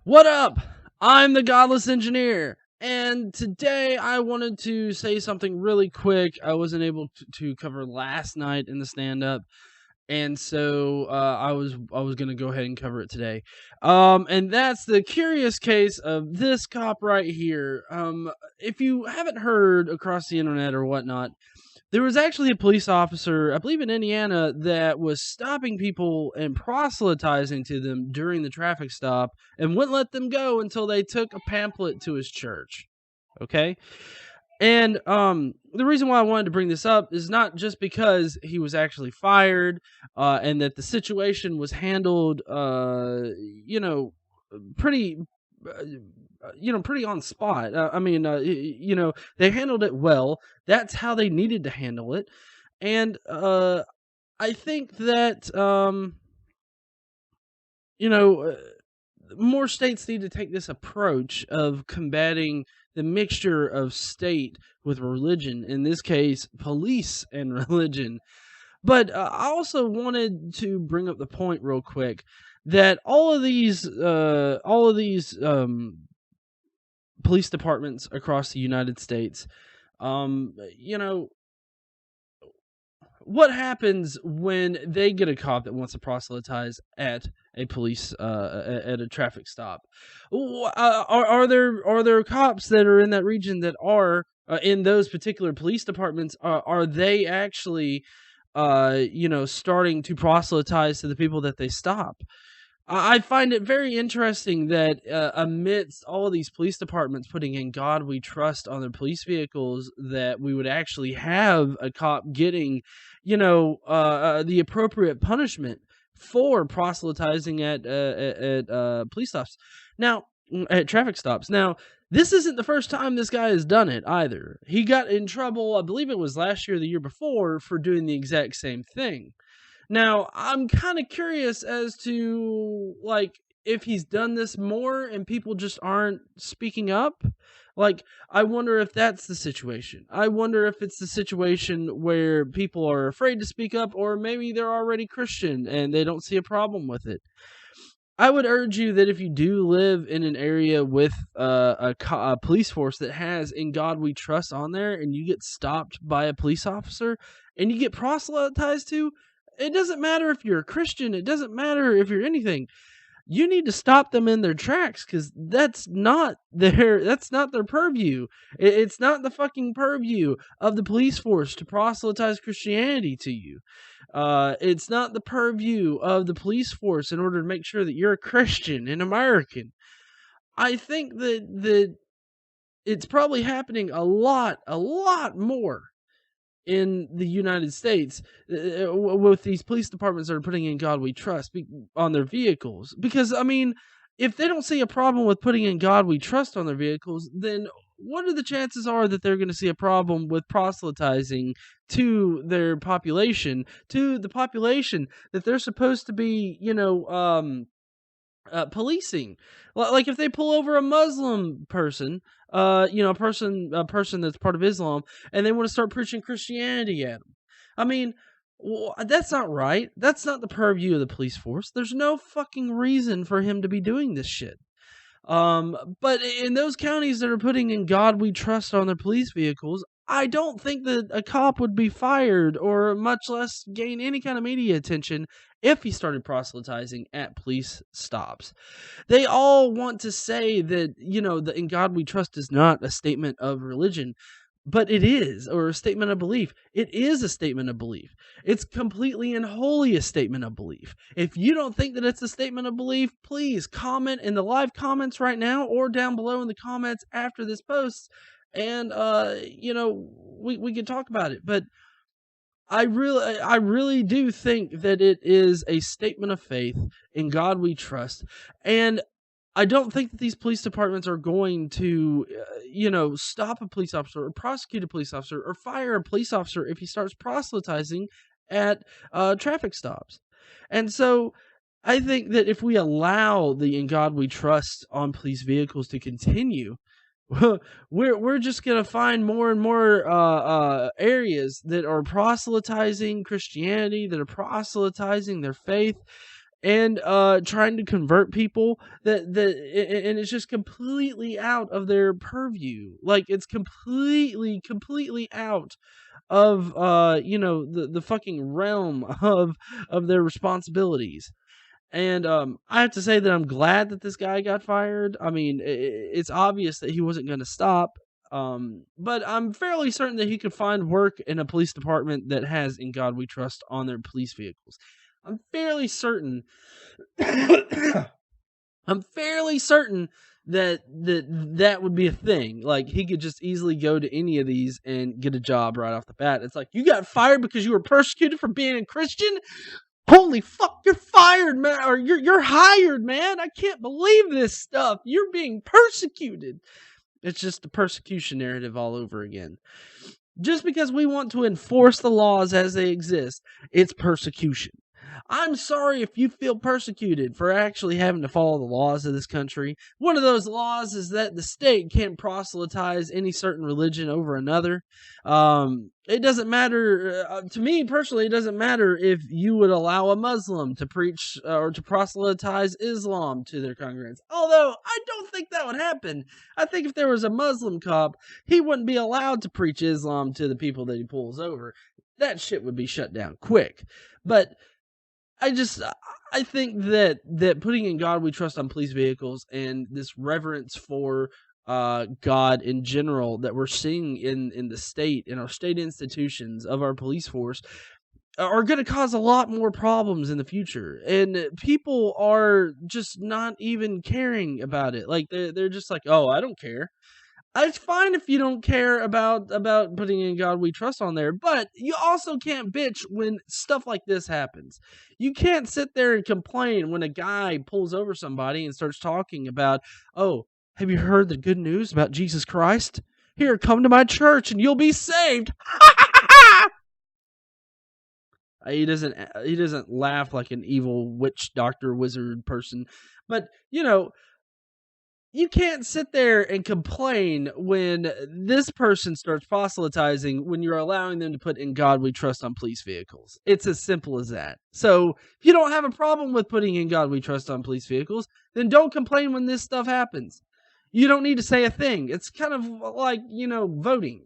What up? I'm the Godless Engineer, and today I wanted to say something really quick. I wasn't able to cover last night in the stand-up, and so I was gonna go ahead and cover it today. And that's the curious case of this cop right here. If you haven't heard across the internet or whatnot, there was actually a police officer, I believe in Indiana, that was stopping people and proselytizing to them during the traffic stop and wouldn't let them go until they took a pamphlet to his church. Okay? And the reason why I wanted to bring this up is not just because he was actually fired and that the situation was handled, pretty pretty on spot. They handled it well. That's how they needed to handle it. And I think that, you know, uh, more states need to take this approach of combating the mixture of state with religion, in this case, police and religion. But I also wanted to bring up the point real quick that all of these police departments across the United States, um, you know, what happens when they get a cop that wants to proselytize at a police at a traffic stop? Are there cops that are in that region that are in those particular police departments? Are they actually starting to proselytize to the people that they stop? I find it very interesting that amidst all of these police departments putting in "God We Trust" on their police vehicles, that we would actually have a cop getting, the appropriate punishment for proselytizing at police stops. Now, at traffic stops. Now, this isn't the first time this guy has done it either. He got in trouble, I believe it was last year or the year before, for doing the exact same thing. Now, I'm kind of curious as to, like, if he's done this more and people just aren't speaking up. Like, I wonder if that's the situation. I wonder if it's the situation where people are afraid to speak up, or maybe they're already Christian and they don't see a problem with it. I would urge you that if you do live in an area with a police force that has "In God We Trust" on there, and you get stopped by a police officer and you get proselytized to, it doesn't matter if you're a Christian. It doesn't matter if you're anything. You need to stop them in their tracks, because that's not their purview. It's not the fucking purview of the police force to proselytize Christianity to you. It's not the purview of the police force in order to make sure that you're a Christian and American. I think that it's probably happening a lot more in the United States with these police departments that are putting "In God We Trust" on their vehicles. Because, I mean, if they don't see a problem with putting "In God We Trust" on their vehicles, then what are the chances are that they're going to see a problem with proselytizing to their population, to the population that they're supposed to be, policing? Like if they pull over a Muslim person, a person that's part of Islam, and they want to start preaching Christianity at them. I mean, that's not right. That's not the purview of the police force. There's no fucking reason for him to be doing this shit. But in those counties that are putting "In God We Trust" on their police vehicles, I don't think that a cop would be fired, or much less gain any kind of media attention, if he started proselytizing at police stops. They all want to say that, the "In God We Trust" is not a statement of religion, but it is, or a statement of belief. It is a statement of belief. It's completely and wholly a statement of belief. If you don't think that it's a statement of belief, please comment in the live comments right now, or down below in the comments after this post, and we can talk about it. But I really do think that it is a statement of faith. "In God We Trust," and I don't think that these police departments are going to, stop a police officer, or prosecute a police officer, or fire a police officer if he starts proselytizing at traffic stops. And so I think that if we allow the "In God We Trust" on police vehicles to continue, we're just gonna find more and more areas that are proselytizing Christianity, that are proselytizing their faith, and trying to convert people and it's just completely out of their purview. Like, it's completely out of the fucking realm of their responsibilities. And I have to say that I'm glad that this guy got fired. I mean, it's obvious that he wasn't going to stop. But I'm fairly certain that he could find work in a police department that has "In God We Trust" on their police vehicles. I'm fairly certain. I'm fairly certain that would be a thing. Like, he could just easily go to any of these and get a job right off the bat. It's like, you got fired because you were persecuted for being a Christian? Holy fuck, you're fired, man, or you're hired, man. I can't believe this stuff. You're being persecuted. It's just the persecution narrative all over again. Just because we want to enforce the laws as they exist, it's persecution. I'm sorry if you feel persecuted for actually having to follow the laws of this country. One of those laws is that the state can't proselytize any certain religion over another. It doesn't matter, to me personally, it doesn't matter if you would allow a Muslim to preach or to proselytize Islam to their congregants. Although, I don't think that would happen. I think if there was a Muslim cop, he wouldn't be allowed to preach Islam to the people that he pulls over. That shit would be shut down quick. But I think that putting "In God We Trust" on police vehicles and this reverence for God in general that we're seeing in the state, in our state institutions of our police force, are going to cause a lot more problems in the future. And people are just not even caring about it. Like, they're just like, oh, I don't care. It's fine if you don't care about putting "In God We Trust" on there, but you also can't bitch when stuff like this happens. You can't sit there and complain when a guy pulls over somebody and starts talking about, oh, have you heard the good news about Jesus Christ? Here, come to my church and you'll be saved. He doesn't laugh like an evil witch doctor wizard person, but you can't sit there and complain when this person starts proselytizing when you're allowing them to put "In God We Trust" on police vehicles. It's as simple as that. So if you don't have a problem with putting "In God We Trust" on police vehicles, then don't complain when this stuff happens. You don't need to say a thing. It's kind of like, voting.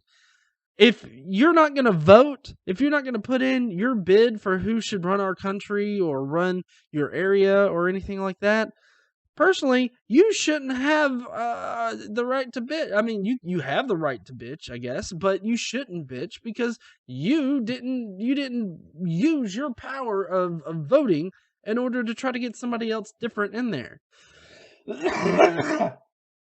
If you're not going to vote, if you're not going to put in your bid for who should run our country or run your area or anything like that, personally, you shouldn't have the right to bitch. I mean, you have the right to bitch, I guess, but you shouldn't bitch because you didn't use your power of voting in order to try to get somebody else different in there.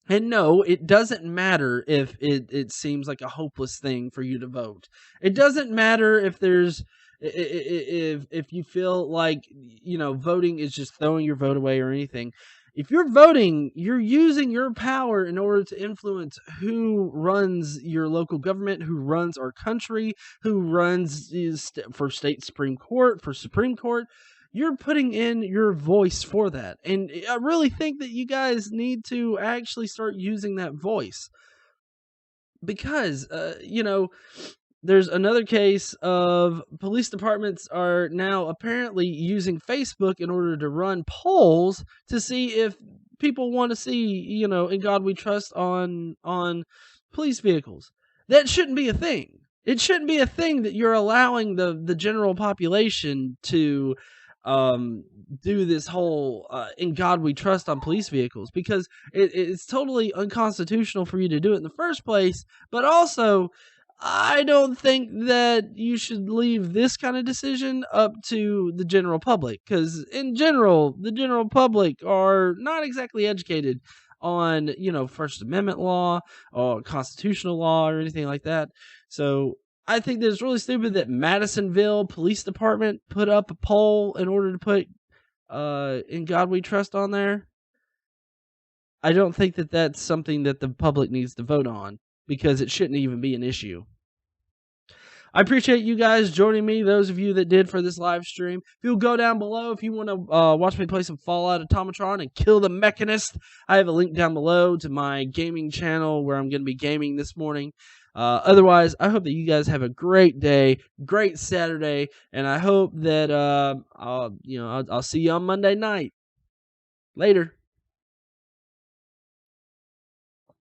And no, it doesn't matter if it seems like a hopeless thing for you to vote. It doesn't matter if there's if you feel like voting is just throwing your vote away or anything. If you're voting, you're using your power in order to influence who runs your local government, who runs our country, who runs for state Supreme Court, for Supreme Court. You're putting in your voice for that. And I really think that you guys need to actually start using that voice. Because, there's another case of police departments are now apparently using Facebook in order to run polls to see if people want to see, "In God We Trust" on police vehicles. That shouldn't be a thing. It shouldn't be a thing that you're allowing the general population to do this whole "In God We Trust" on police vehicles, because it's totally unconstitutional for you to do it in the first place. But also, I don't think that you should leave this kind of decision up to the general public, because in general, the general public are not exactly educated on, First Amendment law or constitutional law or anything like that. So I think that it's really stupid that Madisonville Police Department put up a poll in order to put "In God We Trust" on there. I don't think that that's something that the public needs to vote on, because it shouldn't even be an issue. I appreciate you guys joining me, those of you that did for this live stream. If you'll go down below, if you want to watch me play some Fallout Automatron and kill the Mechanist, I have a link down below to my gaming channel where I'm going to be gaming this morning. Otherwise, I hope that you guys have a great day, great Saturday, and I hope that I'll see you on Monday night. Later.